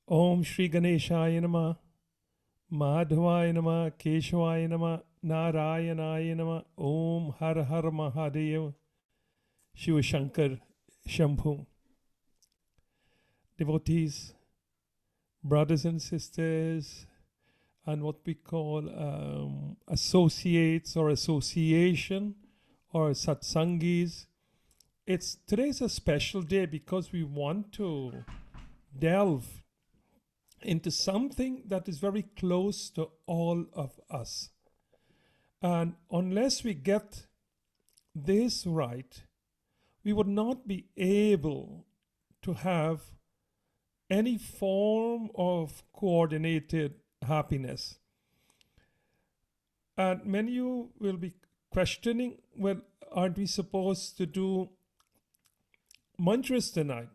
Om Shri Ganeshaya Nama, Madhavaya Nama, Keshwaya Nama, Narayanaya Nama, Om Har Har Mahadev, Shiva Shankar Shambhu. Devotees, brothers and sisters, and what we call associates or association or satsangis. Today's a special day because we want to delve into something that is very close to all of us. And unless we get this right, we would not be able to have any form of coordinated happiness. And many of you will be questioning, well, aren't we supposed to do mantras tonight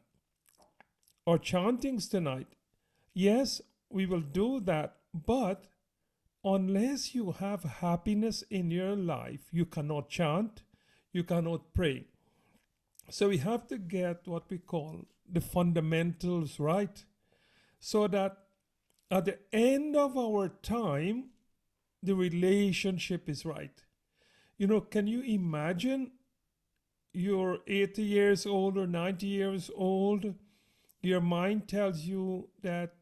or chantings tonight? Yes, we will do that, but unless you have happiness in your life, you cannot chant, you cannot pray. So we have to get what we call the fundamentals right so that at the end of our time, the relationship is right. Can you imagine you're 80 years old or 90 years old? Your mind tells you that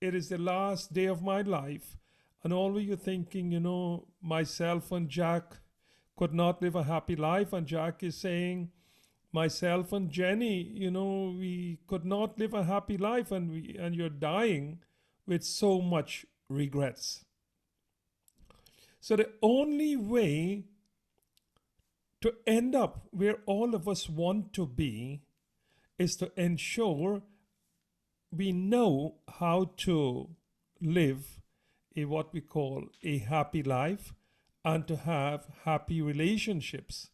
it is the last day of my life, and always you're thinking, myself and Jack could not live a happy life, and Jack is saying, myself and Jenny, we could not live a happy life, and you're dying with so much regrets. So the only way to end up where all of us want to be is to ensure we know how to live what we call a happy life and to have happy relationships.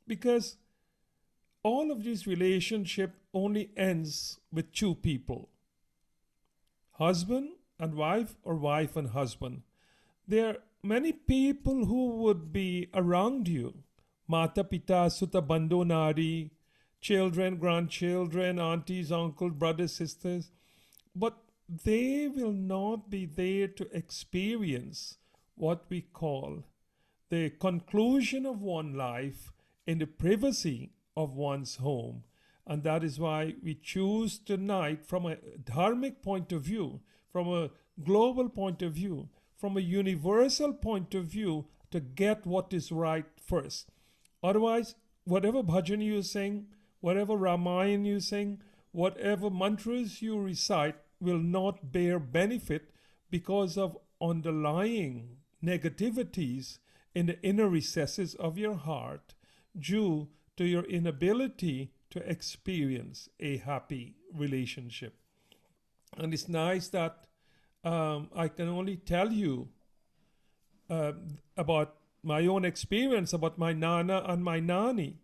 Because all of these relationship only ends with two people, husband and wife or wife and husband. There are many people who would be around you, mata pita sutta bandhu nari, children, grandchildren, aunties, uncles, brothers, sisters, but they will not be there to experience what we call the conclusion of one life in the privacy of one's home. And that is why we choose tonight, from a dharmic point of view, from a global point of view, from a universal point of view, to get what is right first. Otherwise, whatever bhajan you sing, whatever Ramayana you sing, whatever mantras you recite will not bear benefit because of underlying negativities in the inner recesses of your heart due to your inability to experience a happy relationship. And it's nice that I can only tell you uh, about my own experience about my Nana and my Nani.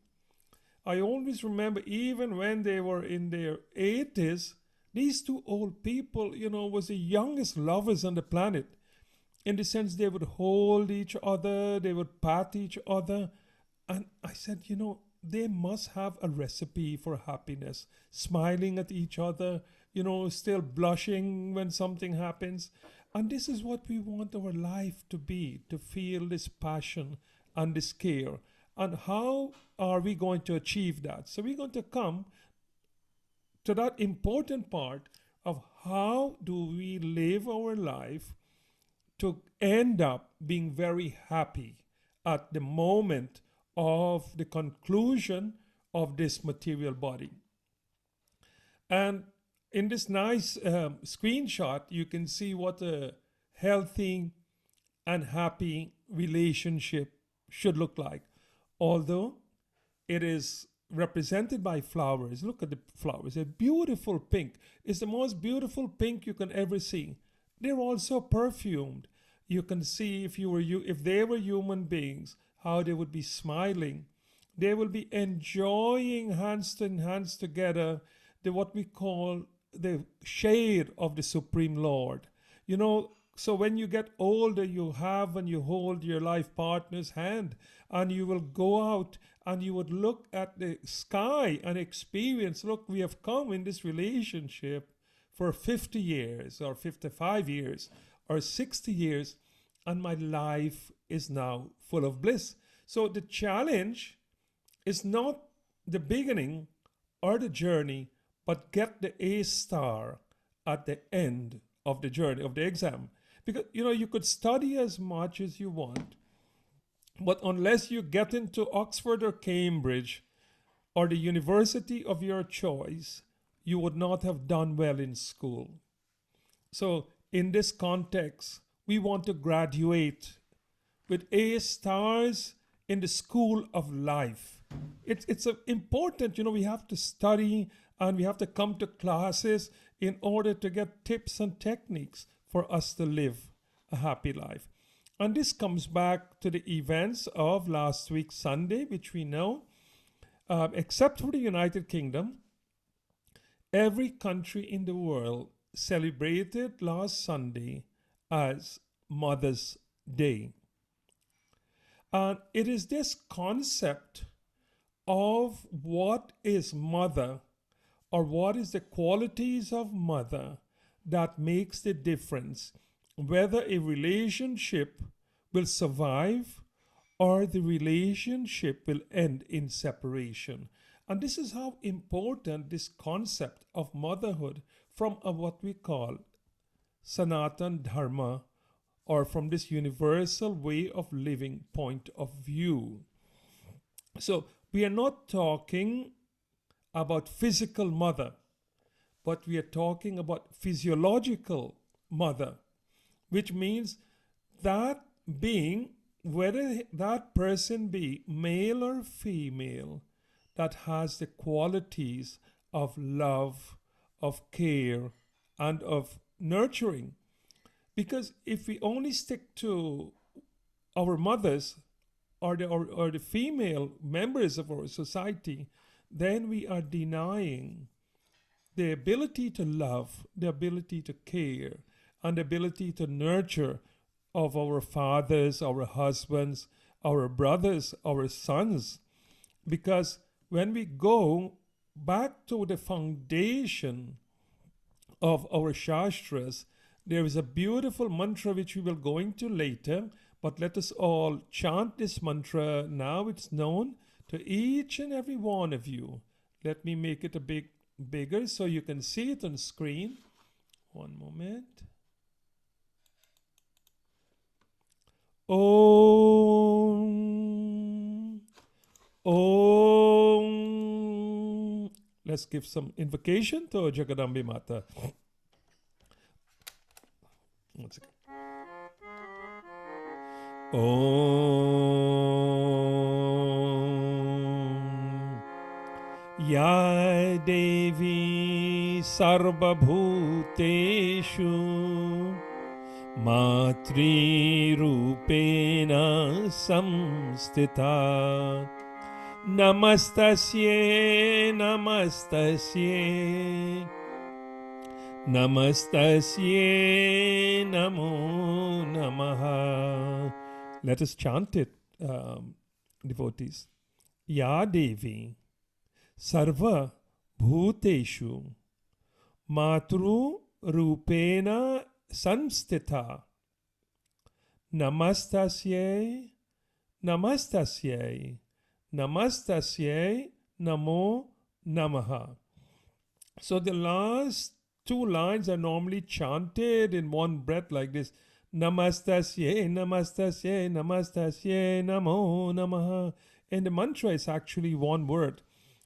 I always remember, even when they were in their 80s, these two old people, was the youngest lovers on the planet. In the sense they would hold each other, they would pat each other. And I said, they must have a recipe for happiness. Smiling at each other, still blushing when something happens. And this is what we want our life to be, to feel this passion and this care. And how are we going to achieve that? So we're going to come to that important part of how do we live our life to end up being very happy at the moment of the conclusion of this material body. And in this nice screenshot, you can see what a healthy and happy relationship should look like. Although it is represented by flowers. Look at the flowers. A beautiful pink. It's the most beautiful pink you can ever see. They're also perfumed. You can see if they were human beings, how they would be smiling. They will be enjoying hands in hands together what we call the shade of the Supreme Lord. So when you get older, you have and you hold your life partner's hand, and you will go out and you would look at the sky and experience, look, we have come in this relationship for 50 years or 55 years or 60 years, and my life is now full of bliss. So the challenge is not the beginning or the journey, but get the A star at the end of the journey, of the exam. Because, you could study as much as you want, but unless you get into Oxford or Cambridge or the university of your choice, you would not have done well in school. So, in this context, we want to graduate with A stars in the school of life. It's important, we have to study and we have to come to classes in order to get tips and techniques for us to live a happy life. And this comes back to the events of last week, Sunday, which we know, except for the United Kingdom, every country in the world celebrated last Sunday as Mother's Day. And it is this concept of what is mother, or what is the qualities of mother, that makes the difference whether a relationship will survive or the relationship will end in separation. And this is how important this concept of motherhood from what we call Sanatan Dharma, or from this universal way of living point of view. So we are not talking about physical mother, but we are talking about physiological mother, which means that being, whether that person be male or female, that has the qualities of love, of care, and of nurturing. Because if we only stick to our mothers or the female members of our society, then we are denying the ability to love, the ability to care, and the ability to nurture of our fathers, our husbands, our brothers, our sons. Because when we go back to the foundation of our Shastras, there is a beautiful mantra which we will go into later, but let us all chant this mantra now. It's known to each and every one of you. Let me make it a bit bigger so you can see it on screen. One moment. Om. Om. Let's give some invocation to Jagadambi Mata. One second. Om. Ya Devi Sarvabhuteshu Matri Rupena Samstita Namastasye Namastasye Namastasye Namo Namaha. Let us chant it, devotees. Ya Devi Sarva Bhuteshu Matru Rupena Samstita Namastasye Namastasye Namastasye Namo Namaha. So the last two lines are normally chanted in one breath like this. Namastasye, Namastasye, Namastasye, Namo Namaha. And the mantra is actually one word.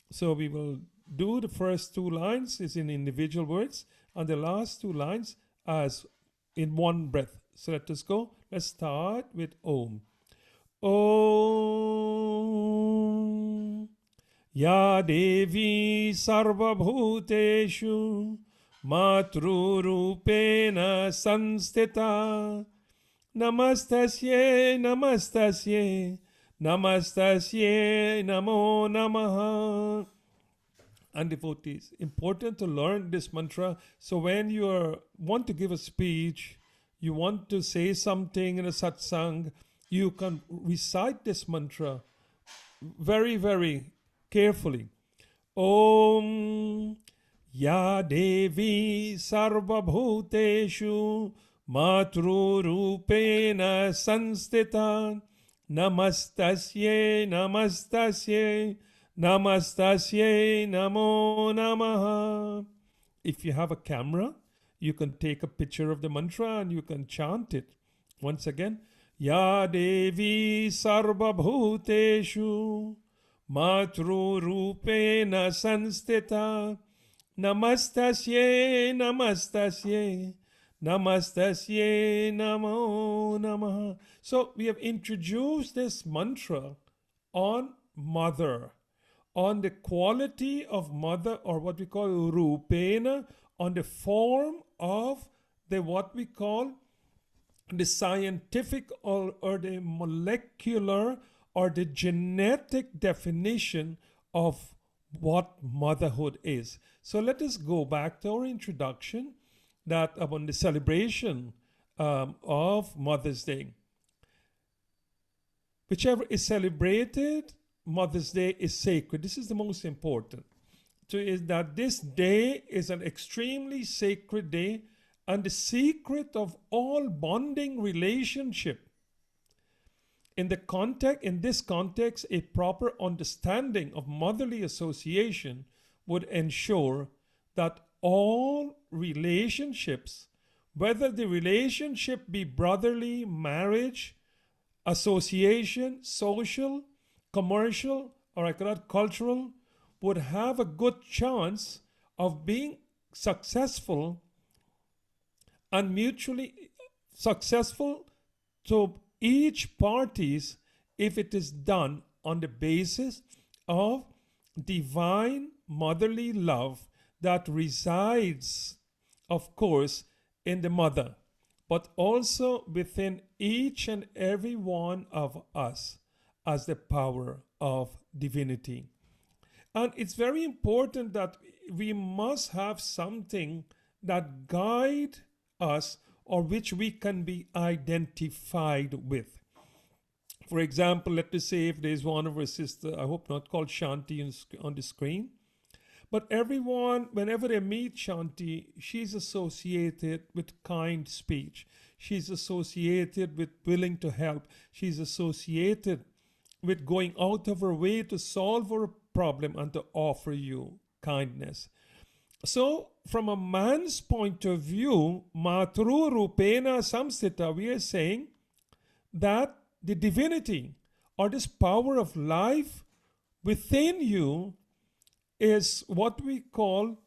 So we will do the first two lines is in individual words, and the last two lines as in one breath. So let us go. Let's start with Om. Om. Ya Devi Sarvabhuteshu Matrurupena Sanstita Namastasye Namastasye Namastasye Namo Namaha. And devotees, important to learn this mantra. So when you want to give a speech, you want to say something in a satsang, you can recite this mantra very, very carefully. Om Ya Devi Sarvabhuteshu Matrurupena Sanstita Namastasye Namastasye Namastasye Namo Namaha. If you have a camera, you can take a picture of the mantra and you can chant it. Once again, Ya Devi Sarvabhuteshu Matrurupena Sanstita Namastasye Namastasye Namastasye Namo Namaha. So we have introduced this mantra on mother, on the quality of mother, or what we call rupena, on the form of the what we call the scientific or the molecular or the genetic definition of what motherhood is. So let us go back to our introduction that upon the celebration of Mother's Day. Whichever is celebrated, Mother's Day is sacred. This is the most important. So is that this day is an extremely sacred day, and the secret of all bonding relationship. In this context, a proper understanding of motherly association would ensure that all relationships, whether the relationship be brotherly, marriage, association, social, commercial, or I could add cultural, would have a good chance of being successful and mutually successful to each parties if it is done on the basis of divine motherly love that resides, of course, in the mother, but also within each and every one of us as the power of divinity. And it's very important that we must have something that guide us or which we can be identified with. For example, let us say if there's one of our sister, I hope not, called Shanti on the screen. But everyone, whenever they meet Shanti, she's associated with kind speech. She's associated with willing to help. She's associated with going out of her way to solve her problem and to offer you kindness. So, from a man's point of view, Matru Rupena Samstita, we are saying that the divinity or this power of life within you is what we call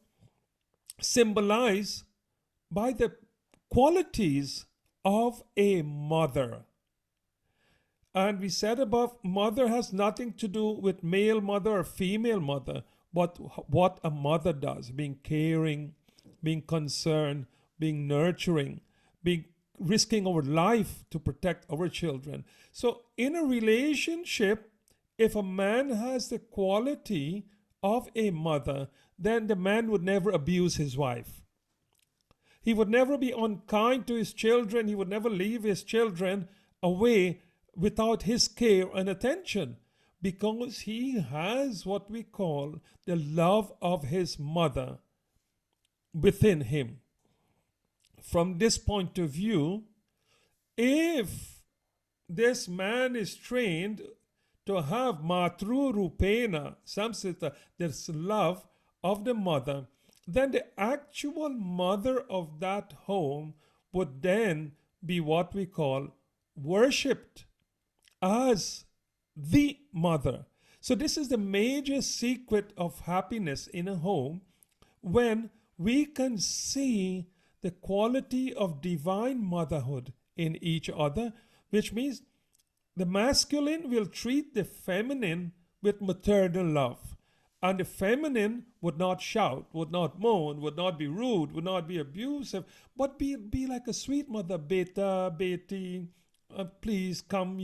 symbolized by the qualities of a mother. And we said above, mother has nothing to do with male mother or female mother, but what a mother does, being caring, being concerned, being nurturing, being risking our life to protect our children. So in a relationship, if a man has the quality of a mother, then the man would never abuse his wife. He would never be unkind to his children. He would never leave his children away without his care and attention, because he has what we call the love of his mother within him. From this point of view, if this man is trained to have matru rupena samsita, this love of the mother, then the actual mother of that home would then be what we call worshipped as the mother. So this is the major secret of happiness in a home, when we can see the quality of divine motherhood in each other, which means the masculine will treat the feminine with maternal love. And the feminine would not shout, would not moan, would not be rude, would not be abusive, but be like a sweet mother. Beta, Betty, please come,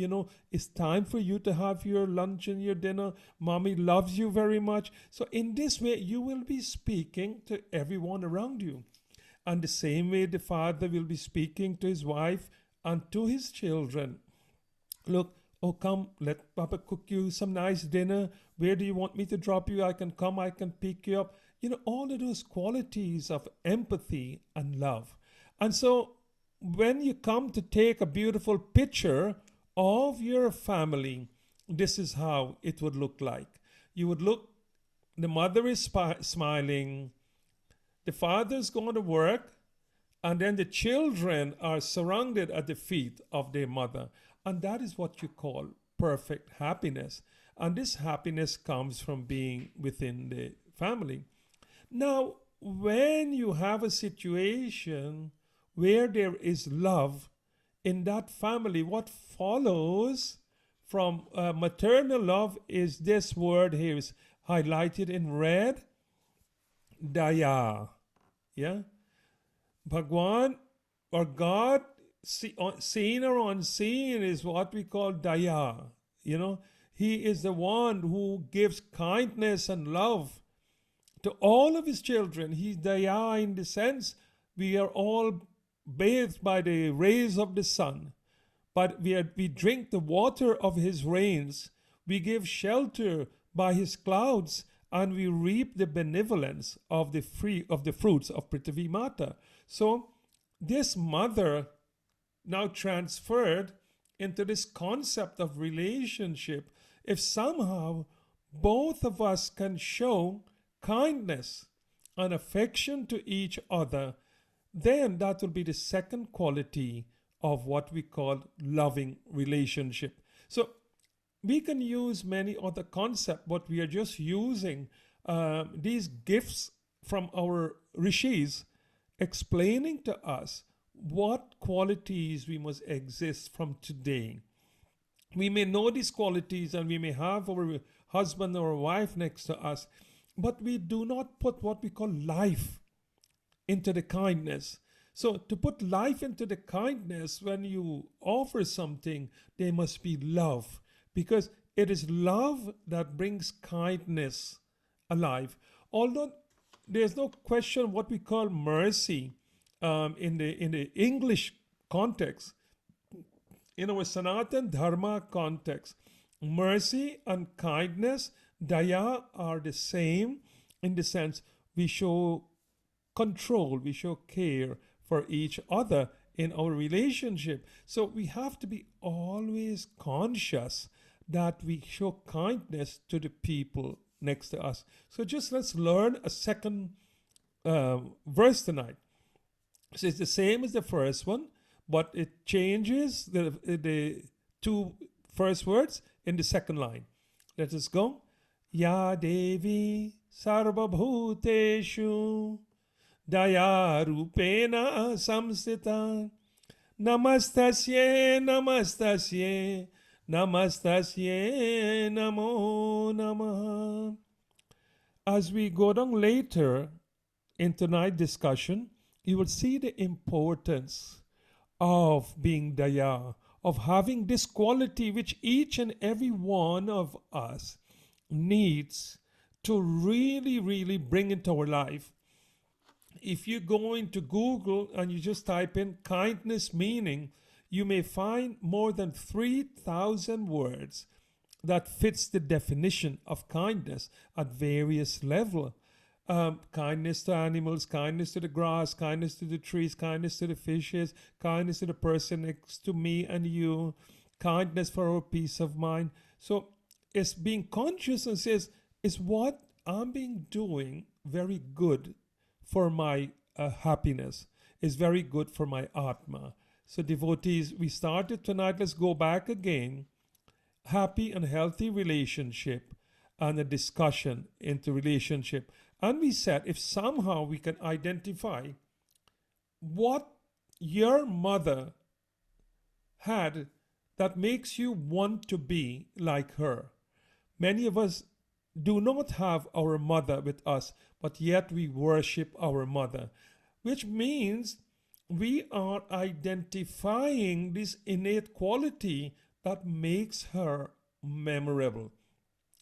it's time for you to have your lunch and your dinner. Mommy loves you very much. So in this way, you will be speaking to everyone around you. And the same way the father will be speaking to his wife and to his children. Look, oh, come, let Papa cook you some nice dinner. Where do you want me to drop you? I can come, I can pick you up. all of those qualities of empathy and love. And so when you come to take a beautiful picture of your family, this is how it would look like. You would look, the mother is smiling, the father's going to work, and then the children are surrounded at the feet of their mother. And that is what you call perfect happiness. And this happiness comes from being within the family. Now, when you have a situation where there is love in that family, what follows from maternal love is this word here is highlighted in red, daya. Yeah? Bhagwan or God, seen or unseen, is what we call daya. He is the one who gives kindness and love to all of his children. He's daya in the sense we are all bathed by the rays of the sun, but we drink the water of his rains. We give shelter by his clouds, and we reap the benevolence of the fruits of Prithvi Mata. So this mother now transferred into this concept of relationship. If somehow both of us can show kindness and affection to each other, then that will be the second quality of what we call loving relationship. So we can use many other concepts, but we are just using these gifts from our rishis explaining to us what qualities we must exist from today. We may know these qualities and we may have our husband or wife next to us, but we do not put what we call life into the kindness. So to put life into the kindness, when you offer something, there must be love, because it is love that brings kindness alive. Although there's no question what we call mercy in the English context, in our Sanatan Dharma context, mercy and kindness, daya, are the same in the sense we show control, we show care for each other in our relationship. So we have to be always conscious that we show kindness to the people next to us. So just let's learn a second verse tonight. So it's the same as the first one, but it changes the two first words in the second line. Let us go. Ya Devi Sarvabhuteshu Daya Rupena Samsita Namastasye Namastasye Namastasye Namo Namaha. As we go down later in tonight's discussion, you will see the importance of being daya, of having this quality which each and every one of us needs to really, really bring into our life. If you go into Google and you just type in kindness meaning, you may find more than 3,000 words that fits the definition of kindness at various levels. Kindness to animals, kindness to the grass, kindness to the trees, kindness to the fishes, kindness to the person next to me and you, kindness for our peace of mind. So it's being conscious and says, is what I'm being doing very good for my happiness, is very good for my Atma. So devotees, we started tonight, let's go back again. Happy and healthy relationship and a discussion into relationship. And we said, if somehow we can identify what your mother had that makes you want to be like her. Many of us do not have our mother with us, but yet we worship our mother, which means we are identifying this innate quality that makes her memorable.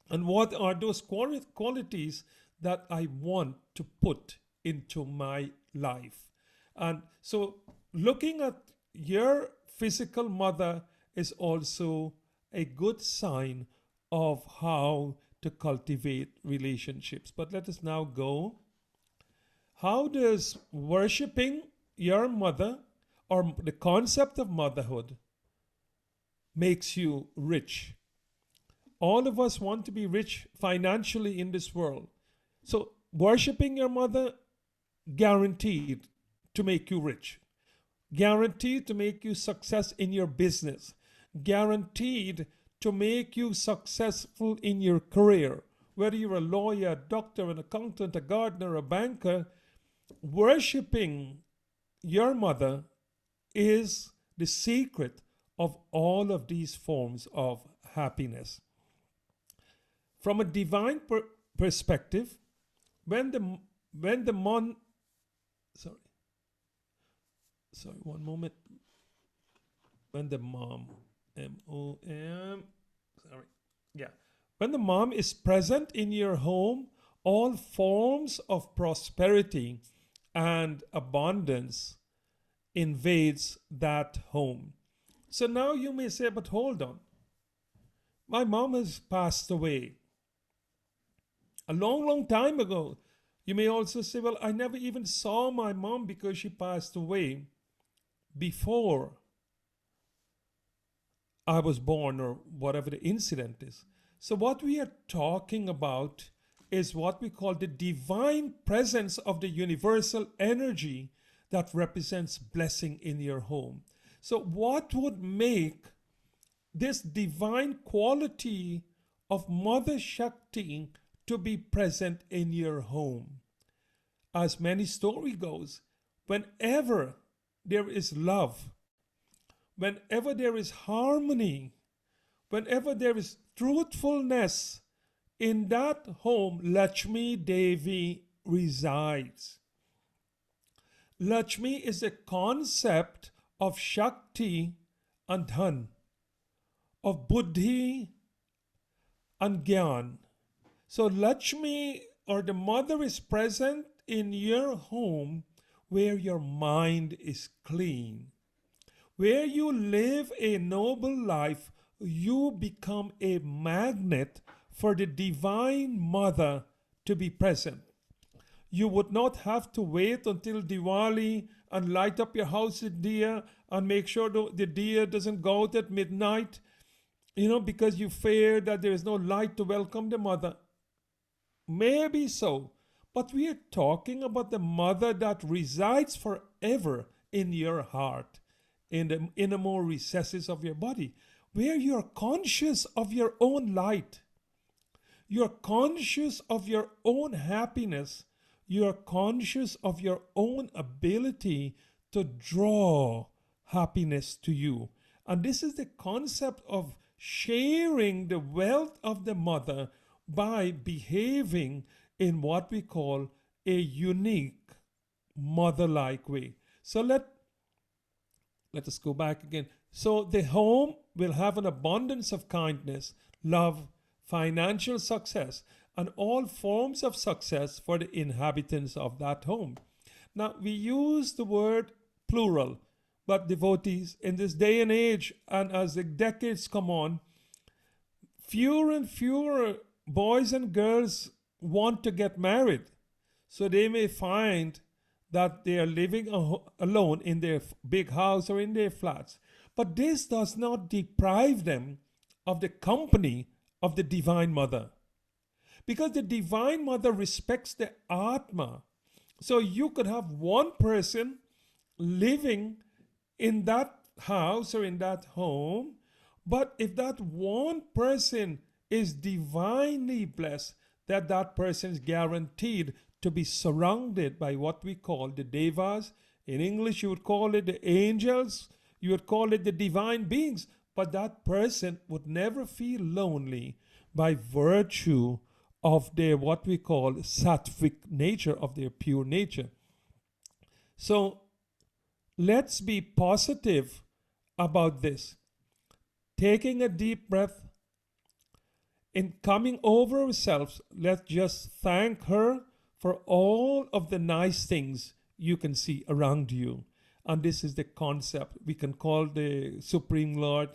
And what are those qualities that I want to put into my life? And so looking at your physical mother is also a good sign of how to cultivate relationships. But let us now go how does worshiping your mother or the concept of motherhood makes you rich? All of us want to be rich financially in this world. So, worshiping your mother, guaranteed to make you rich, guaranteed to make you success in your business, guaranteed to make you successful in your career. Whether you're a lawyer, a doctor, an accountant, a gardener, a banker, worshiping your mother is the secret of all of these forms of happiness. From a divine perspective, when the mon sorry one moment, when the mom, M-O-M, sorry, yeah, when the mom is present in your home, all forms of prosperity and abundance invades that home. So now you may say, but hold on, my mom has passed away a long, long time ago. You may also say, well, I never even saw my mom because she passed away before I was born, or whatever the incident is. So, what we are talking about is what we call the divine presence of the universal energy that represents blessing in your home. So, what would make this divine quality of Mother Shakti to be present in your home? As many story goes, whenever there is love, whenever there is harmony, whenever there is truthfulness, in that home, Lakshmi Devi resides. Lakshmi is a concept of Shakti and Dhan, of Buddhi and Gyan. So Lakshmi, or the mother, is present in your home where your mind is clean. Where you live a noble life, you become a magnet for the Divine Mother to be present. You would not have to wait until Diwali and light up your house with diya and make sure the diya doesn't go out at midnight, because you fear that there is no light to welcome the mother. Maybe so, but we are talking about the mother that resides forever in your heart, in the innermost recesses of your body, where you are conscious of your own light. You're conscious of your own happiness. You're conscious of your own ability to draw happiness to you. And this is the concept of sharing the wealth of the mother by behaving in what we call a unique mother-like way. So let us go back again. So the home will have an abundance of kindness, love, financial success, and all forms of success for the inhabitants of that home. Now, we use the word plural, but devotees, in this day and age, and as the decades come on, fewer and fewer boys and girls want to get married. So they may find that they are living alone in their big house or in their flats. But this does not deprive them of the company of the Divine Mother. Because the Divine Mother respects the Atma. So you could have one person living in that house or in that home, but if that one person is divinely blessed, that person is guaranteed to be surrounded by what we call the Devas. In English, you would call it the angels, you would call it the divine beings, but that person would never feel lonely by virtue of their what we call sattvic nature, of their pure nature. So let's be positive about this. Taking a deep breath, in coming over ourselves, let's just thank her for all of the nice things you can see around you. And this is the concept. We can call the Supreme Lord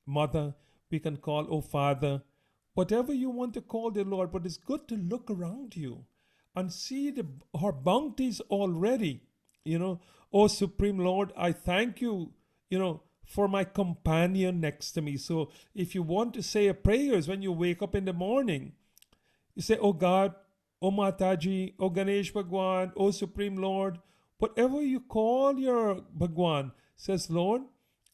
Mother. We can call, oh Father, whatever you want to call the Lord. But it's good to look around you and see her bounties already. Oh Supreme Lord, I thank you, for my companion next to me. So if you want to say a prayers when you wake up in the morning, you say, oh God, oh Mataji, oh Ganesh Bhagwan, oh Supreme Lord, whatever you call your Bhagwan, says, Lord,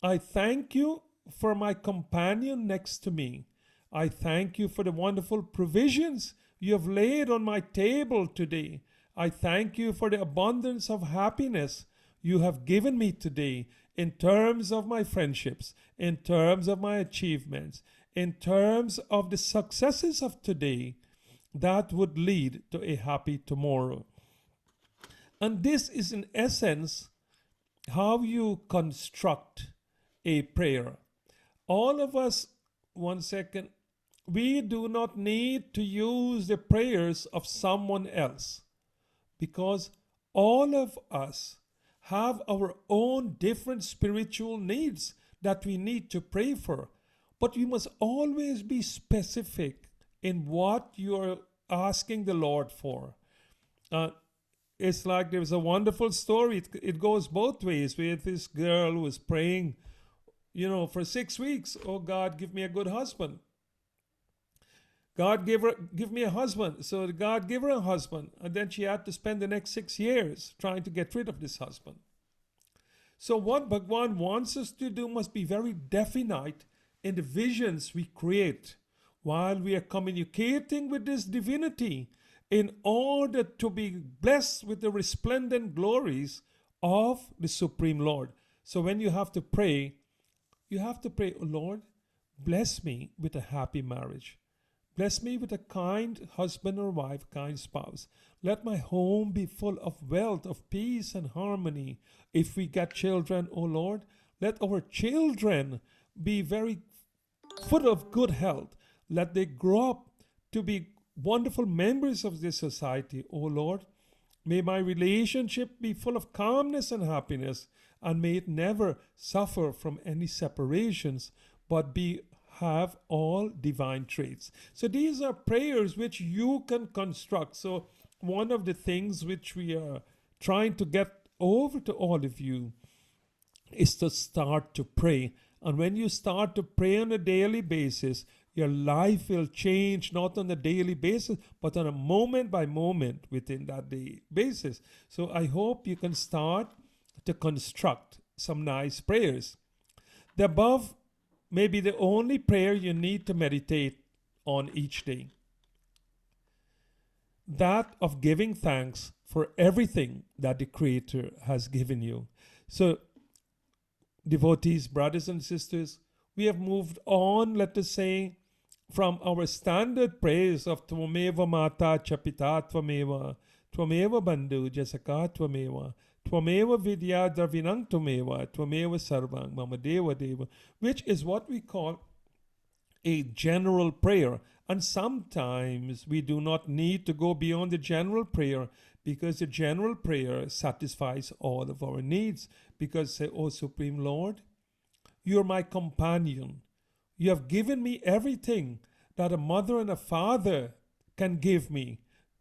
I thank you for my companion next to me. I thank you for the wonderful provisions you have laid on my table today. I thank you for the abundance of happiness you have given me today in terms of my friendships, in terms of my achievements, in terms of the successes of today that would lead to a happy tomorrow. And this is, in essence, how you construct a prayer. All of us, one second, we do not need to use the prayers of someone else, because all of us have our own different spiritual needs that we need to pray for. But we must always be specific in what you're asking the Lord for. It's like there's a wonderful story. It goes both ways with this girl who was praying, for 6 weeks. Oh God, give me a good husband. God give me a husband. So God gave her a husband. And then she had to spend the next 6 years trying to get rid of this husband. So what Bhagwan wants us to do must be very definite in the visions we create while we are communicating with this divinity, in order to be blessed with the resplendent glories of the Supreme Lord. So when you have to pray, oh Lord, bless me with a happy marriage. Bless me with a kind husband or wife, kind spouse. Let my home be full of wealth, of peace and harmony. If we get children, oh Lord, let our children be very full of good health. Let they grow up to be wonderful members of this society, oh Lord. May my relationship be full of calmness and happiness, and may it never suffer from any separations, but have all divine traits. So these are prayers which you can construct. So one of the things which we are trying to get over to all of you is to start to pray. And when you start to pray on a daily basis, your life will change, not on a daily basis, but on a moment by moment within that day basis. So I hope you can start to construct some nice prayers. The above may be the only prayer you need to meditate on each day. That of giving thanks for everything that the Creator has given you. So, devotees, brothers and sisters, we have moved on, let us say, from our standard praise of Tvameva Mata Chapita Tvameva, Tvameva Bandhu Jasaka Tvameva, Tvameva Vidya Dravinang Tvameva, Tvameva Sarvang Mama Deva Deva, which is what we call a general prayer. And sometimes we do not need to go beyond the general prayer, because the general prayer satisfies all of our needs. Because say, oh Supreme Lord, you're my companion. You have given me everything that a mother and a father can give me,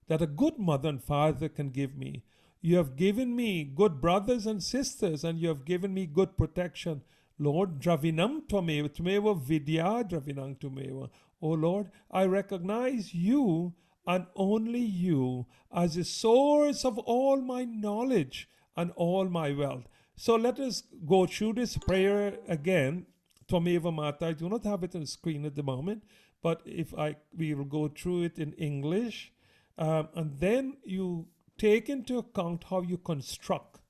that a good mother and father can give me. You have given me good brothers and sisters, and you have given me good protection. Lord, Dravinam Tvameva, Tvameva Vidya Dravinam Tvameva. Oh Lord, I recognize you and only you as the source of all my knowledge and all my wealth. So let us go through this prayer again. Tvameva Mata. I do not have it on the screen at the moment, but we will go through it in English, and then you take into account how you construct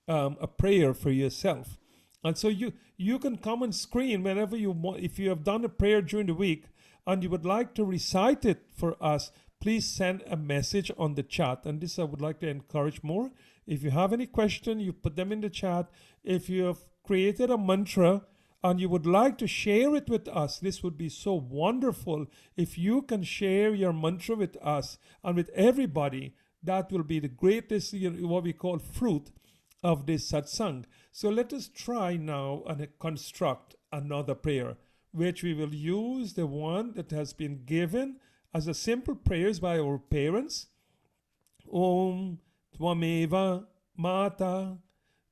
a prayer for yourself. And so you can come on screen whenever you want. If you have done a prayer during the week and you would like to recite it for us, please send a message on the chat. And this I would like to encourage more. If you have any question, you put them in the chat. If you have created a mantra and you would like to share it with us, this would be so wonderful. If you can share your mantra with us and with everybody, that will be the greatest, what we call fruit of this satsang. So let us try now and construct another prayer, which we will use the one that has been given as a simple prayers by our parents, Om Tvameva Mata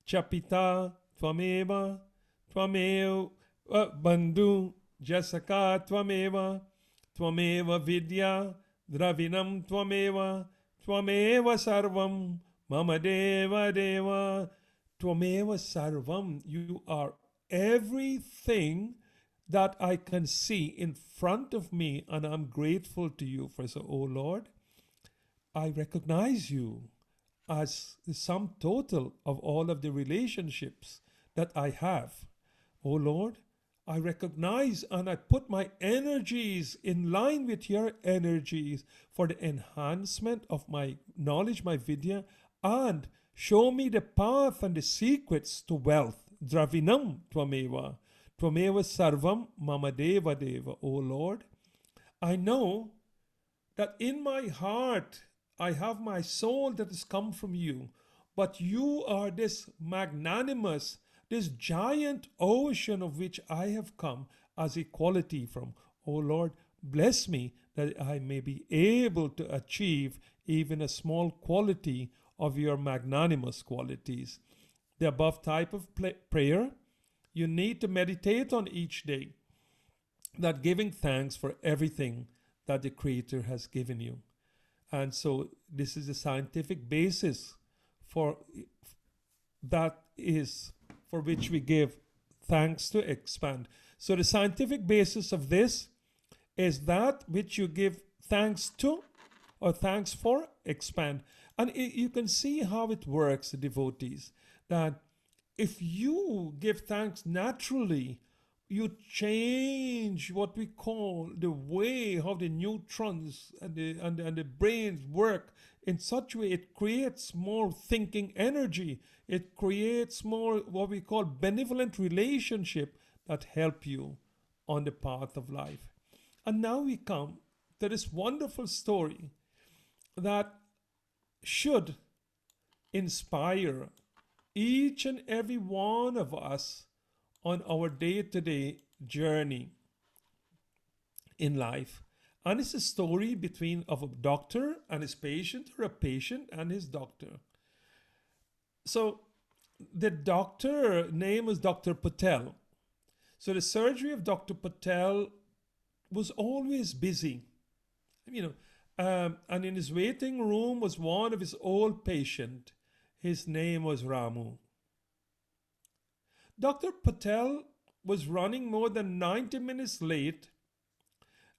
Chapita Tvameva Tvameva Bandhu Jasaka Tvameva Tvameva Vidya Dravinam Tvameva Tvameva Sarvam Mama Deva Deva Tvameva Sarvam. You are everything that I can see in front of me, and I'm grateful to you for so, oh Lord, I recognize you as the sum total of all of the relationships that I have. Oh Lord, I recognize and I put my energies in line with your energies for the enhancement of my knowledge, my vidya, and show me the path and the secrets to wealth. Dravinam Tvameva. Tvameva Sarvam Mama Deva Deva. O Lord, I know that in my heart I have my soul that has come from you, but you are this magnanimous, this giant ocean of which I have come as a quality from. O Lord, bless me that I may be able to achieve even a small quality of your magnanimous qualities. The above type of prayer, you need to meditate on each day, that giving thanks for everything that the Creator has given you. And so this is the scientific basis for that is for which we give thanks to expand. So the scientific basis of this is that which you give thanks to or thanks for expand. And you can see how it works, devotees, that if you give thanks naturally, you change what we call the way how the neutrons and the brains work in such a way it creates more thinking energy. It creates more what we call benevolent relationship that help you on the path of life. And now we come to this wonderful story that should inspire each and every one of us on our day-to-day journey in life. And it's a story of a doctor and his patient, or a patient and his doctor. So the doctor name was Dr. Patel. So the surgery of Dr. Patel was always busy. And in his waiting room was one of his old patient. His name was Ramu. Dr. Patel was running more than 90 minutes late,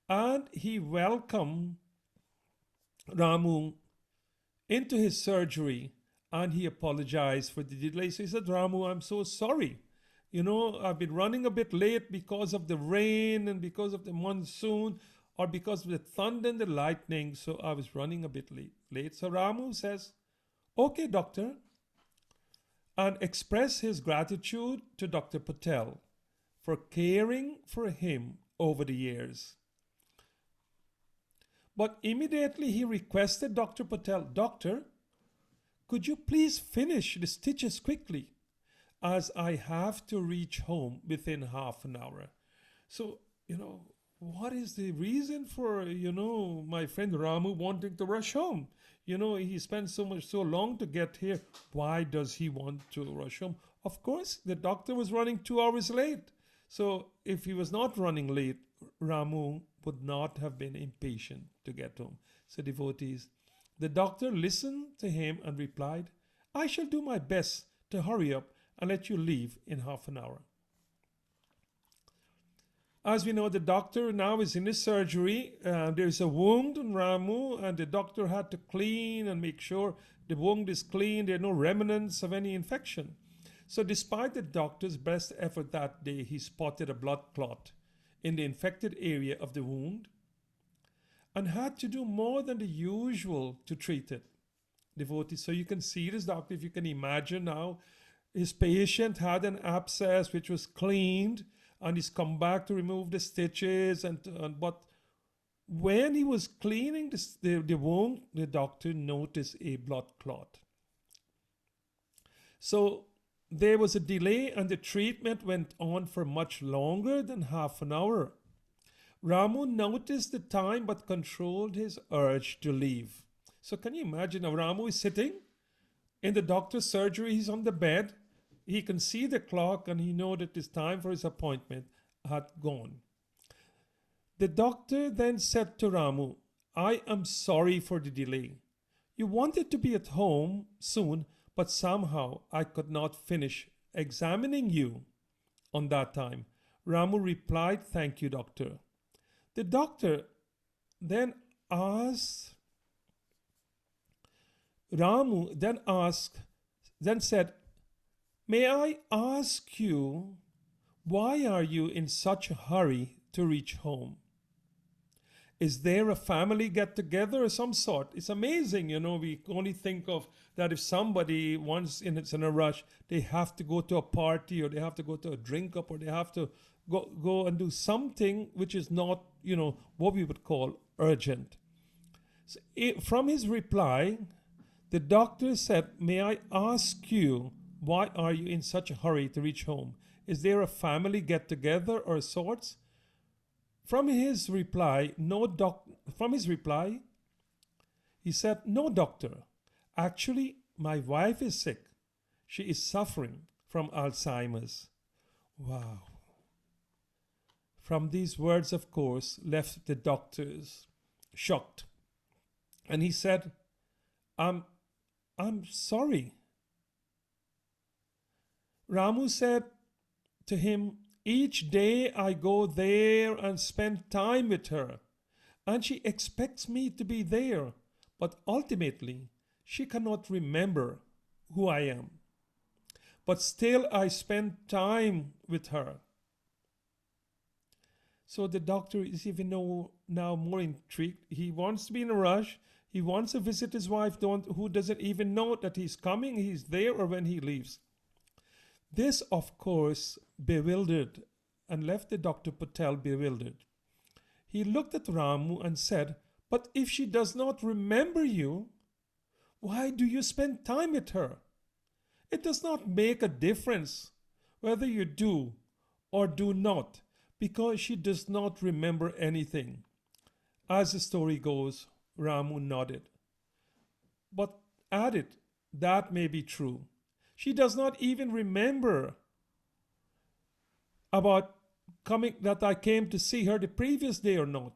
and he welcomed Ramu into his surgery, and he apologized for the delay. So he said, Ramu, I'm so sorry. I've been running a bit late because of the rain and because of the monsoon, or because of the thunder and the lightning. So I was running a bit late. So Ramu says, okay, doctor, and express his gratitude to Dr. Patel for caring for him over the years. But immediately he requested Dr. Patel, Doctor, could you please finish the stitches quickly, as I have to reach home within half an hour. So, what is the reason for, my friend Ramu wanting to rush home? He spent so long to get here. Why does he want to rush home? Of course, the doctor was running 2 hours late. So if he was not running late, Ramu would not have been impatient to get home. So devotees, the doctor listened to him and replied, I shall do my best to hurry up and let you leave in half an hour. As we know, the doctor now is in his surgery. There's a wound on Ramu, and the doctor had to clean and make sure the wound is clean. There are no remnants of any infection. So despite the doctor's best effort that day, he spotted a blood clot in the infected area of the wound and had to do more than the usual to treat it. Devotees, so you can see this doctor, if you can imagine now, his patient had an abscess which was cleaned, and he's come back to remove the stitches. But when he was cleaning the wound, the doctor noticed a blood clot. So there was a delay, and the treatment went on for much longer than half an hour. Ramu noticed the time but controlled his urge to leave. So can you imagine? Now Ramu is sitting in the doctor's surgery. He's on the bed. He can see the clock and he knows that his time for his appointment had gone. The doctor then said to Ramu, I am sorry for the delay. You wanted to be at home soon, but somehow I could not finish examining you on that time. Ramu replied, Thank you, doctor. The doctor then asked, Ramu then said, May I ask you, why are you in such a hurry to reach home? Is there a family get together of some sort? It's amazing, we only think of that if somebody wants it's in a rush, they have to go to a party or they have to go to a drink up or they have to go and do something which is not, what we would call urgent. So from his reply, the doctor said, May I ask you, why are you in such a hurry to reach home? Is there a family get together or sorts? From his reply, he said, No, doctor. Actually, my wife is sick. She is suffering from Alzheimer's. Wow. From these words, of course, left the doctors shocked. And he said, I'm sorry. Ramu said to him, Each day I go there and spend time with her, and she expects me to be there, but ultimately she cannot remember who I am. But still I spend time with her. So the doctor is even now more intrigued. He wants to be in a rush. He wants to visit his wife who doesn't even know that he's coming, he's there, or when he leaves. This, of course, bewildered and left the Dr. Patel bewildered. He looked at Ramu and said, But if she does not remember you, why do you spend time with her? It does not make a difference whether you do or do not, because she does not remember anything. As the story goes, Ramu nodded, but added, That may be true. She does not even remember about that I came to see her the previous day or not.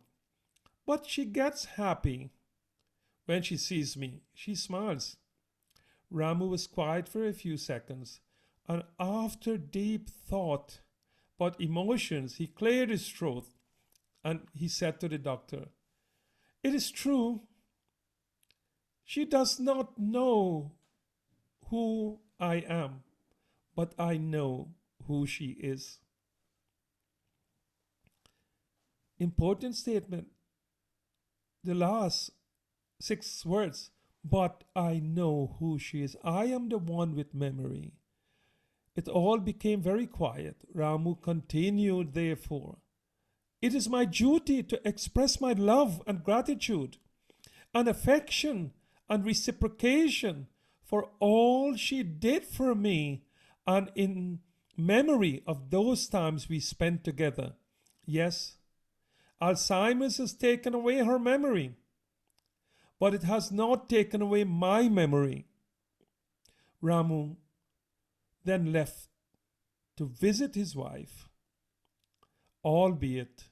But she gets happy when she sees me. She smiles. Ramu was quiet for a few seconds, and after deep thought about emotions, he cleared his throat and he said to the doctor, It is true. She does not know who I am, but I know who she is. Important statement. The last 6 words. But I know who she is. I am the one with memory. It all became very quiet. Ramu continued, therefore. It is my duty to express my love and gratitude and affection and reciprocation for all she did for me and in memory of those times we spent together. Yes, Alzheimer's has taken away her memory, but it has not taken away my memory. Ramu then left to visit his wife, albeit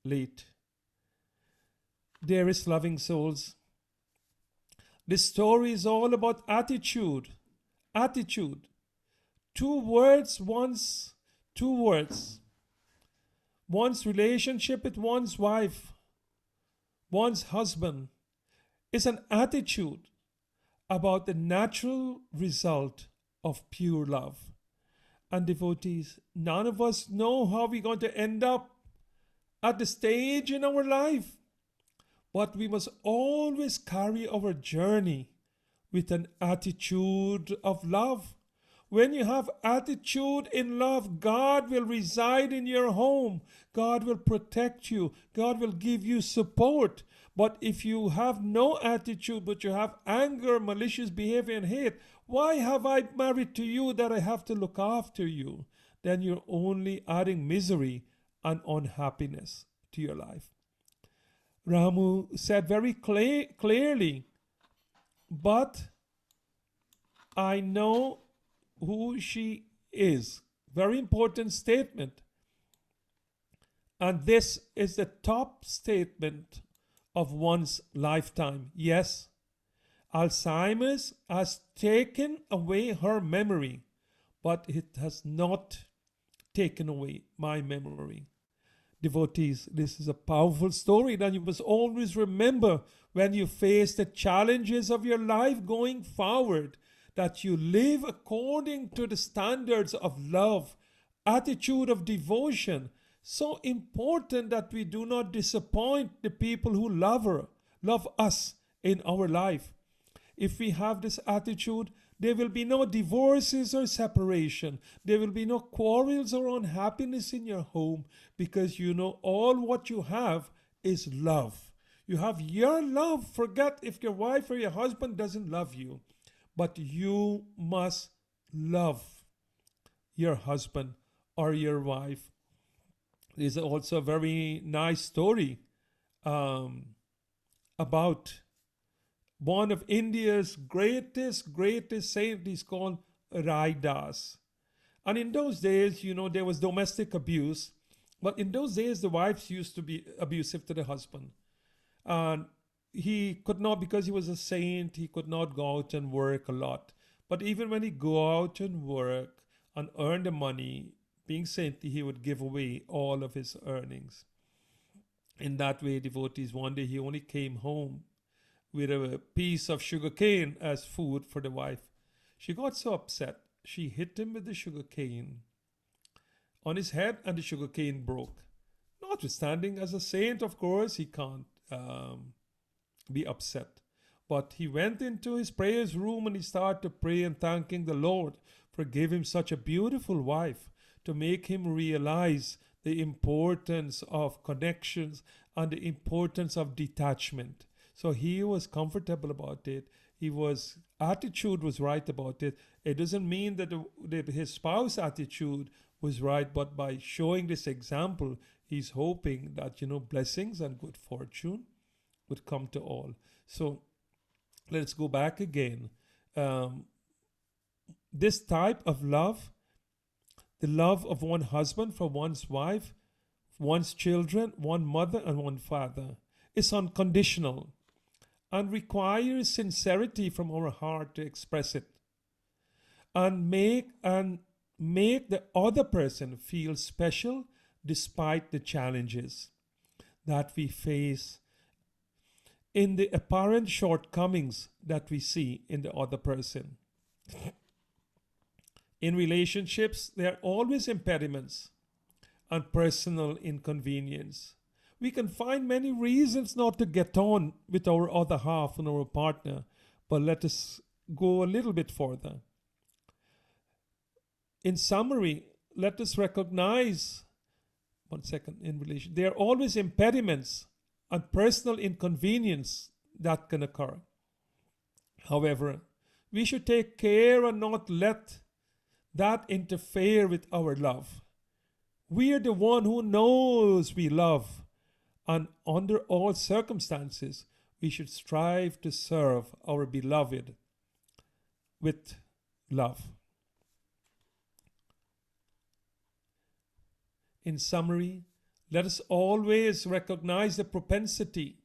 late. Dearest loving souls, this story is all about attitude. Attitude. Two words. One's relationship with one's wife, one's husband, is an attitude about the natural result of pure love. And devotees, none of us know how we're going to end up at the stage in our life. But we must always carry our journey with an attitude of love. When you have attitude in love, God will reside in your home. God will protect you. God will give you support. But if you have no attitude, but you have anger, malicious behavior, and hate, why have I married to you that I have to look after you? Then you're only adding misery and unhappiness to your life. Ramu said very clearly but I know who she is. Very important statement. And this is the top statement of one's lifetime. Yes, Alzheimer's has taken away her memory, but it has not taken away my memory. Devotees, this is a powerful story that you must always remember when you face the challenges of your life going forward, that you live according to the standards of love, attitude of devotion. So important that we do not disappoint the people who love us in our life. If we have this attitude, there will be no divorces or separation. There will be no quarrels or unhappiness in your home, because you know all what you have is love. You have your love. Forget if your wife or your husband doesn't love you, but you must love your husband or your wife. There's also a very nice story um, about one of India's greatest saint is called Raidas. And in those days, there was domestic abuse. But in those days, the wives used to be abusive to the husband. And he could not, because he was a saint, he could not go out and work a lot. But even when he go out and work and earn the money, being saintly, he would give away all of his earnings. In that way, devotees, one day he only came home with a piece of sugar cane as food for the wife. She got so upset, she hit him with the sugar cane on his head, and the sugar cane broke. Notwithstanding, as a saint, of course, he can't be upset. But he went into his prayers room and he started to pray and thanking the Lord for giving him such a beautiful wife, to make him realize the importance of connections and the importance of detachment. So he was comfortable about it. His attitude was right about it. It doesn't mean that his spouse attitude was right, but by showing this example, he's hoping that blessings and good fortune would come to all. So let's go back again. This type of love, the love of one husband for one's wife, one's children, one mother and one father, is unconditional and requires sincerity from our heart to express it, and make the other person feel special despite the challenges that we face, in the apparent shortcomings that we see in the other person. In relationships, there are always impediments and personal inconvenience. We can find many reasons not to get on with our other half and our partner, but let us go a little bit further. In summary, let us recognize, there are always impediments and personal inconvenience that can occur. However, we should take care and not let that interfere with our love. We are the one who knows we love, and under all circumstances, we should strive to serve our beloved with love. In summary, let us always recognize the propensity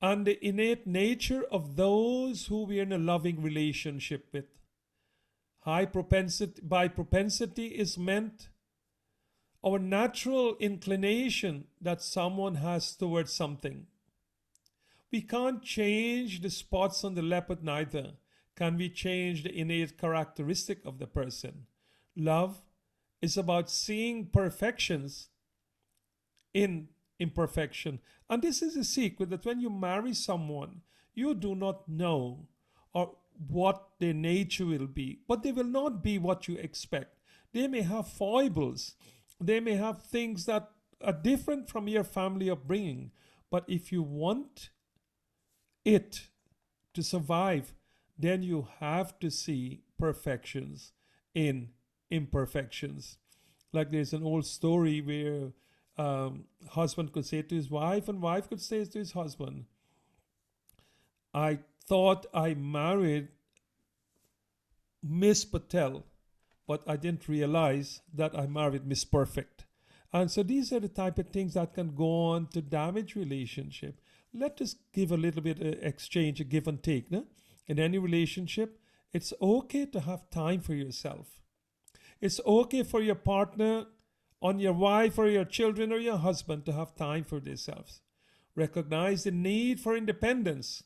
and the innate nature of those who we are in a loving relationship with. By propensity is meant our natural inclination that someone has towards something. We can't change the spots on the leopard, neither can we change the innate characteristic of the person. Love is about seeing perfections in imperfection. And this is a secret, that when you marry someone, you do not know or what their nature will be, but they will not be what you expect. They may have foibles. They may have things that are different from your family upbringing. But if you want it to survive, then you have to see perfections in imperfections. Like there's an old story where husband could say to his wife and wife could say to his husband, I thought I married Miss Patel, but I didn't realize that I married Miss Perfect. And so these are the type of things that can go on to damage relationship. Let us give a little bit of exchange, a give and take. No? In any relationship, it's okay to have time for yourself. It's okay for your partner, on your wife or your children or your husband to have time for themselves. Recognize the need for independence.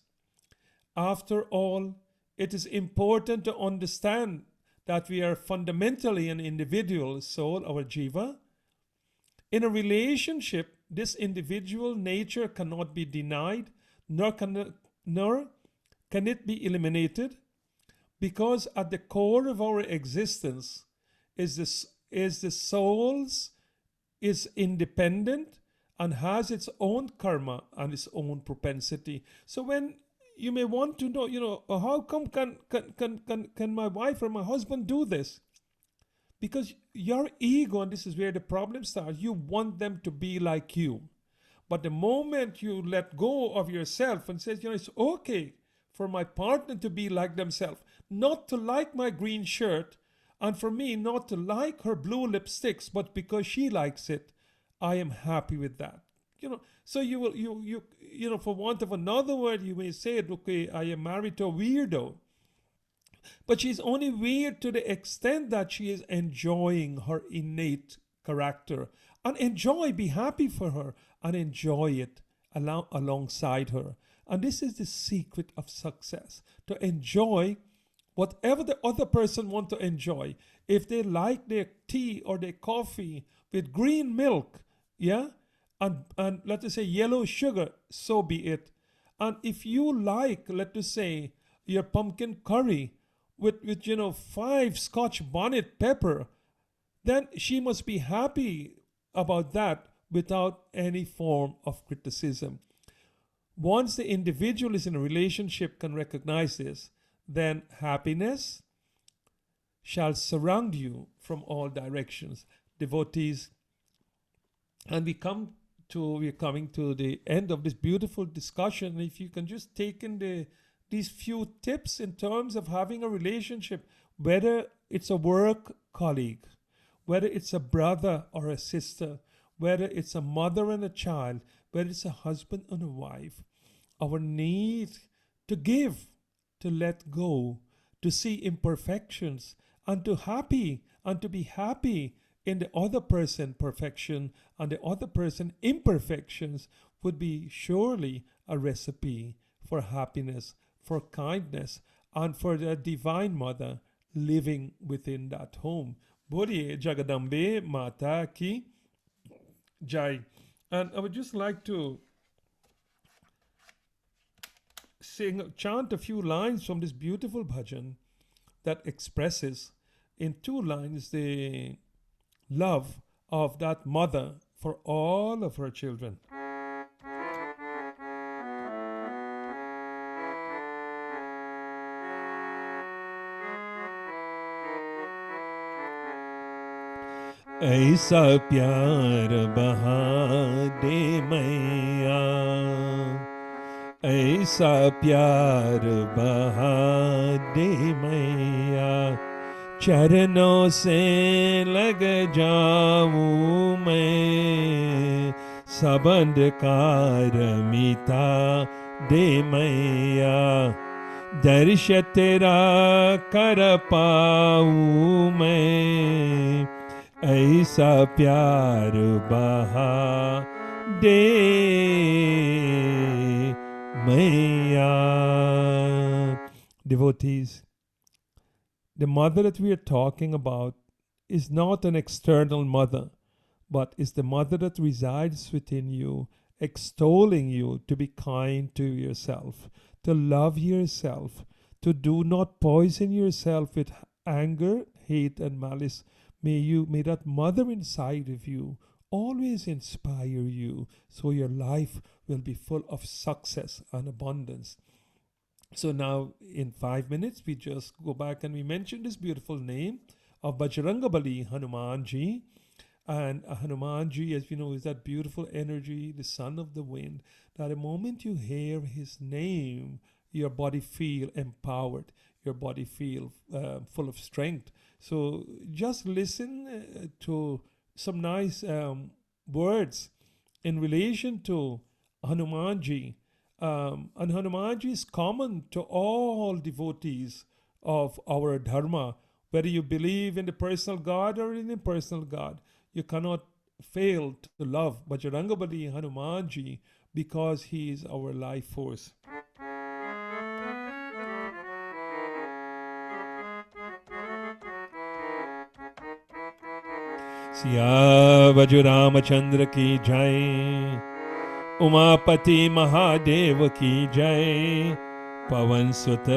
After all, it is important to understand that we are fundamentally an individual soul, our jiva. In a relationship, this individual nature cannot be denied, nor can it be eliminated, because at the core of our existence is the soul's is independent and has its own karma and its own propensity. So when you may want to know, how come can my wife or my husband do this? Because your ego, and this is where the problem starts, you want them to be like you. But the moment you let go of yourself and says, it's okay for my partner to be like themselves, not to like my green shirt, and for me not to like her blue lipsticks, but because she likes it, I am happy with that. So you will for want of another word, you may say, okay, I am married to a weirdo. But she's only weird to the extent that she is enjoying her innate character. And be happy for her, and enjoy it alongside her. And this is the secret of success, to enjoy whatever the other person want to enjoy. If they like their tea or their coffee with green milk, yeah, and let us say yellow sugar, so be it. And if you like, let us say, your pumpkin curry with 5 Scotch bonnet pepper, then she must be happy about that without any form of criticism. Once the individual is in a relationship can recognize this, then happiness shall surround you from all directions. Devotees, and we're coming to the end of this beautiful discussion. If you can just take in these few tips in terms of having a relationship, whether it's a work colleague, whether it's a brother or a sister, whether it's a mother and a child, whether it's a husband and a wife, our need to give, to let go, to see imperfections, and to be happy in the other person perfection and the other person imperfections would be surely a recipe for happiness, for kindness, and for the Divine Mother living within that home. Boliye Jagadambe Mata Ki Jai. And I would just like to chant a few lines from this beautiful bhajan that expresses in 2 lines the love of that mother for all of her children. ऐसा प्यार बहा दे मैया, ऐसा प्यार बहा दे मैया, चरणों से लग जाऊं मैं, सबंध कार मिटा दे मैया, दर्श तेरा कर पाऊं मैं, ऐसा प्यार बहा दे मैया. Devotees, the mother that we are talking about is not an external mother, but is the mother that resides within you, extolling you to be kind to yourself, to love yourself, to do not poison yourself with anger, hate, and malice. May that mother inside of you always inspire you, so your life will be full of success and abundance. So now in 5 minutes, we just go back and we mention this beautiful name of Bajrangabali Hanumanji. And Hanumanji, as you know, is that beautiful energy, the son of the wind, that the moment you hear his name, your body feel empowered, your body feel full of strength. So just listen to some nice words in relation to Hanumanji. And Hanumanji is common to all devotees of our dharma, whether you believe in the personal God or in the impersonal God. You cannot fail to love Bajrangabali Hanumanji because he is our life force. Siya बजु Ramchandra की जय, उमापति महादेव की जय, पवन सुत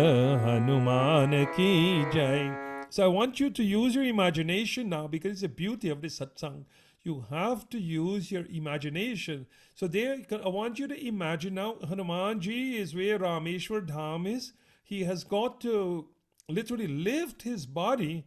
हनुमान की जय. So I want you to use your imagination now, because it's the beauty of this satsang. You have to use your imagination. So there, I want you to imagine now, Hanumanji is where Rameshwar Dham is. He has got to literally lift his body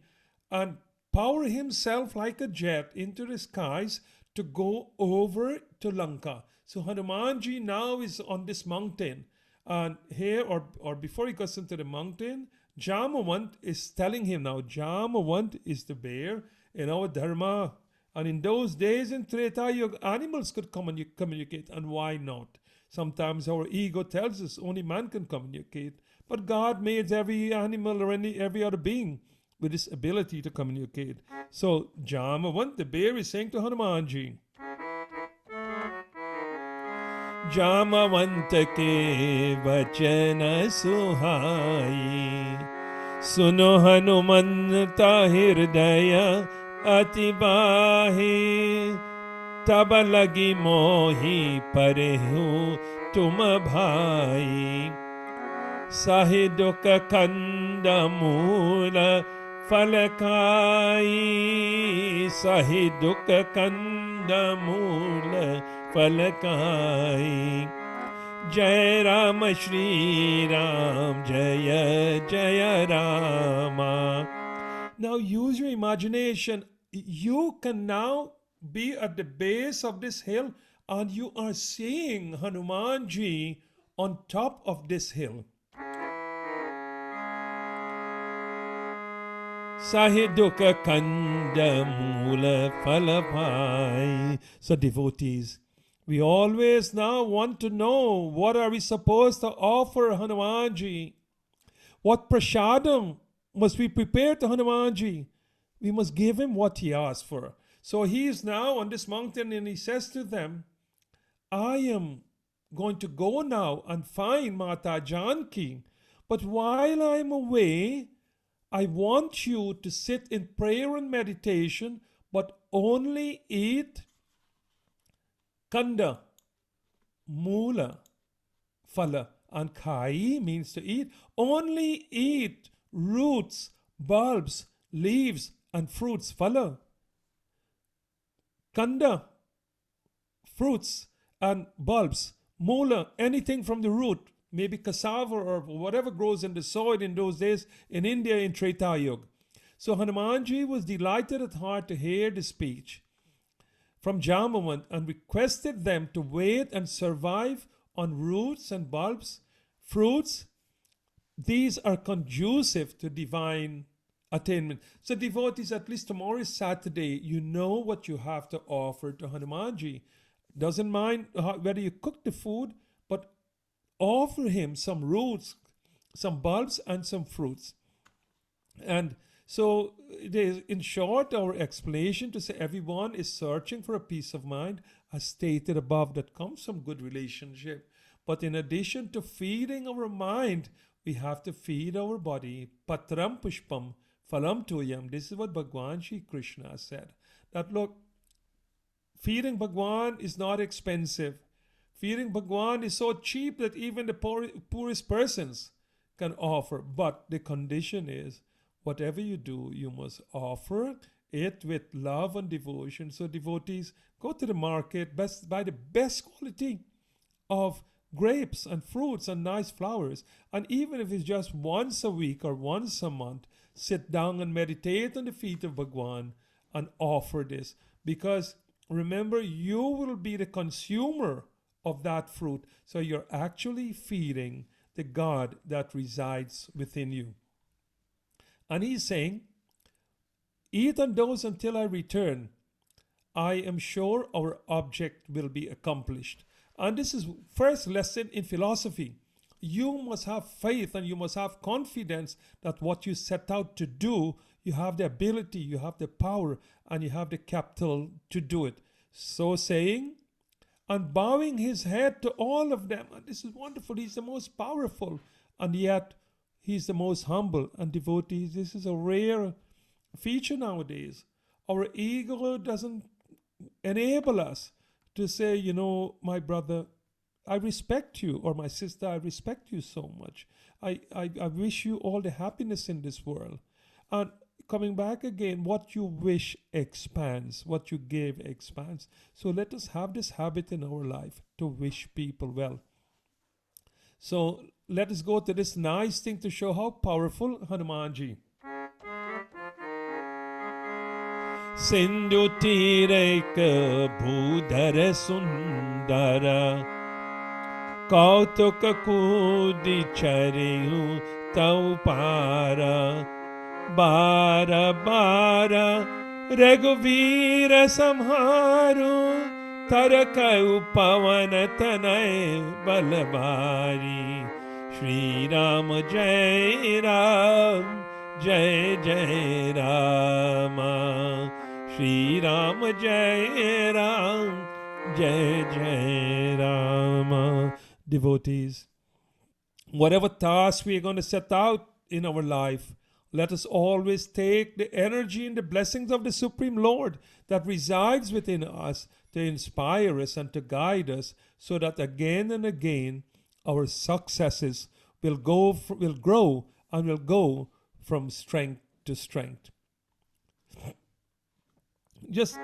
and power himself like a jet into the skies to go over to Lanka. So Hanumanji now is on this mountain. And here, or before he goes into the mountain, Jamavant is telling him now. Jamavant is the bear in our dharma. And in those days in Treta Yuga, animals could communicate. And why not? Sometimes our ego tells us only man can communicate. But God made every animal or every other being with this ability to communicate. So Jamavant, the bear, is saying to Hanumanji, Jamwant के वचन सुहाई, सुनो हनुमंता हृदय अति बाही, तब लगी मोही परहु तुम भाई, सहि दुख कंद मूल फलकाई, सहि दुख कंद मूल फलकाई, जय राम श्री राम जय जय Rama. Now use your imagination. You can now be at the base of this hill and you are seeing Hanumanji on top of this hill. Sahidukha kanda mula phalapai. So devotees, we always now want to know, what are we supposed to offer Hanumanji? What prasadam must we prepare to Hanumanji? We must give him what he asked for. So he is now on this mountain and he says to them, I am going to go now and find Mata Janki. But while I am away, I want you to sit in prayer and meditation, but only eat kanda, mula, phala. And khai means to eat. Only eat roots, bulbs, leaves, and fruits. Phala. Kanda, fruits and bulbs. Mula, anything from the root. Maybe cassava or whatever grows in the soil in those days in India in Treta Yuga. So Hanumanji was delighted at heart to hear the speech from Jamavant and requested them to wait and survive on roots and bulbs, fruits. These are conducive to divine attainment. So devotees, at least tomorrow is Saturday, you know what you have to offer to Hanumanji. Doesn't mind whether you cook the food, but offer him some roots, some bulbs, and some fruits. And so, in short, our explanation to say everyone is searching for a peace of mind, as stated above, that comes from good relationship. But in addition to feeding our mind, we have to feed our body. Patram pushpam phalam tuyam. This is what Bhagwan Shri Krishna said. That look, feeding Bhagwan is not expensive. Feeding Bhagwan is so cheap that even the poorest persons can offer. But the condition is, whatever you do, you must offer it with love and devotion. So devotees, go to the market, buy the best quality of grapes and fruits and nice flowers. And even if it's just once a week or once a month, sit down and meditate on the feet of Bhagwan and offer this. Because remember, you will be the consumer of that fruit. So you're actually feeding the God that resides within you. And he's saying, eat on those until I return. I am sure our object will be accomplished. And this is first lesson in philosophy. You must have faith and you must have confidence that what you set out to do, you have the ability, you have the power, and you have the capital to do it. So saying, and bowing his head to all of them. And this is wonderful. He's the most powerful, and yet he's the most humble. And devotees, this is a rare feature nowadays. Our ego doesn't enable us to say, you know, my brother, I respect you, or my sister, I respect you so much. I wish you all the happiness in this world. And coming back again, what you wish expands, what you give expands. So let us have this habit in our life to wish people well. So let us go to this nice thing to show how powerful Hanumanji. Sindhu tirek bhudhara sundara kautuk kudi chariyu tau para bara bara रघुवीर संहारो तरकउ पवन तनय बलवारी श्री राम जय राम जय जय राम श्री राम जय राम जय जय Ram. Devotees, whatever task we are going to set out in our life, let us always take the energy and the blessings of the Supreme Lord that resides within us to inspire us and to guide us, so that again and again our successes will grow and will go from strength to strength. Just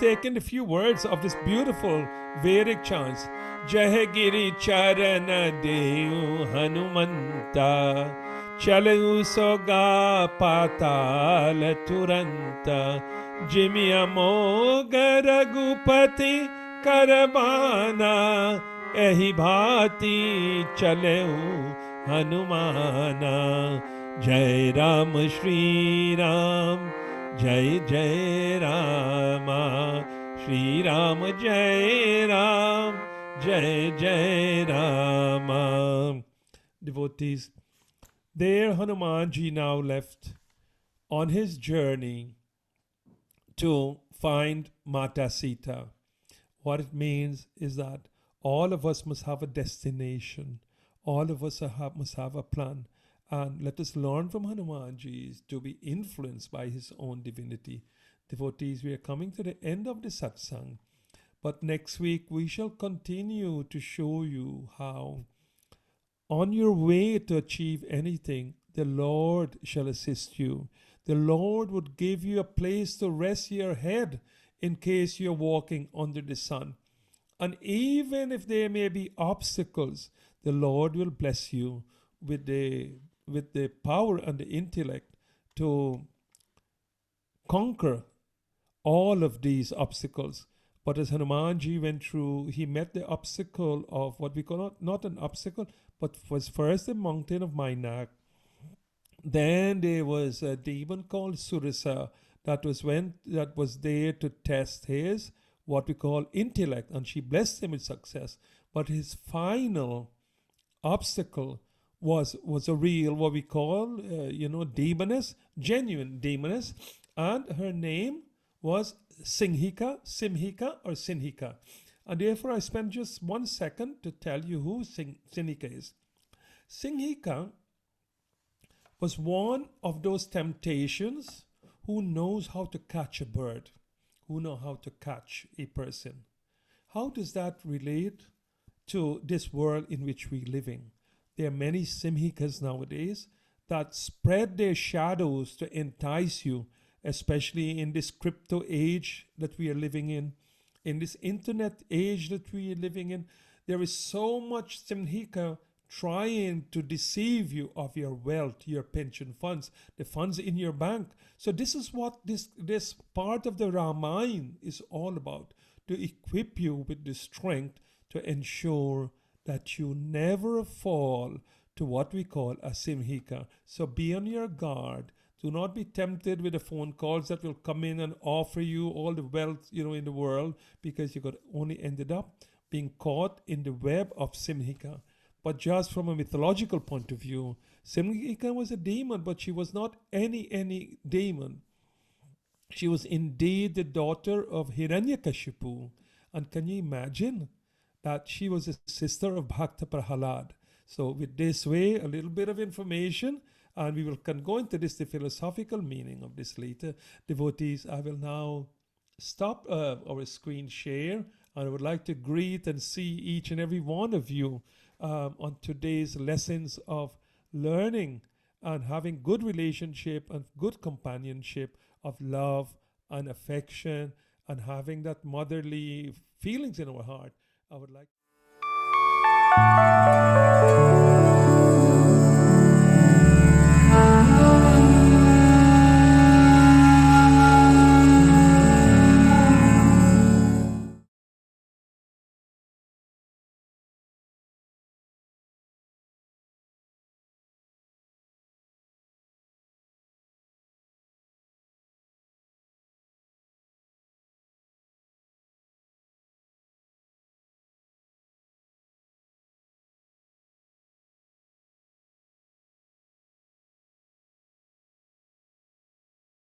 taking a few words of this beautiful Vedic chants. Jai Giri Charana Deu Hanumanta Chalu Soga Patal Turanta Jimmy Amoga Ragupati Karavana Ehi Bhati Chaleu Hanumana Jai Ram Shri Ram Jai Jai Rama Shri Ram Jai Ram Jai Jai Rama. Devotees, there Hanumanji now left on his journey to find Mata Sita. What it means is that all of us must have a destination. All of us must have a plan. And let us learn from Hanumanji to be influenced by his own divinity. Devotees, we are coming to the end of the satsang. But next week we shall continue to show you how on your way to achieve anything, the Lord shall assist you. The Lord would give you a place to rest your head in case you're walking under the sun. And even if there may be obstacles, the Lord will bless you with the power and the intellect to conquer all of these obstacles. But as Hanumanji went through, he met the obstacle of what we call not an obstacle, but was first the mountain of Mainak. Then there was a demon called Surasa that was there to test his what we call intellect, and she blessed him with success. But his final obstacle was a real what we call demoness, genuine demoness, and her name was Simhika or Sinhika. And therefore I spend just 1 second to tell you who Sinhika is. Sinhika was one of those temptations who knows how to catch a bird, who know how to catch a person. How does that relate to this world in which we live in? There are many Simhikas nowadays that spread their shadows to entice you, especially in this crypto age that we are living in this internet age that we are living in. There is so much Simhika trying to deceive you of your wealth, your pension funds, the funds in your bank. So this is what this part of the Ramayana is all about, to equip you with the strength to ensure that you never fall to what we call a simhika. So be on your guard. Do not be tempted with the phone calls that will come in and offer you all the wealth, in the world, because you got only ended up being caught in the web of simhika. But just from a mythological point of view, Simhika was a demon, but she was not any demon. She was indeed the daughter of Hiranyakashipu. And can you imagine that she was a sister of Bhakta Prahalad? So with this way, a little bit of information, and we can go into this, the philosophical meaning of this later. Devotees, I will now stop our screen share, and I would like to greet and see each and every one of you on today's lessons of learning and having good relationship and good companionship of love and affection and having that motherly feelings in our heart. I would like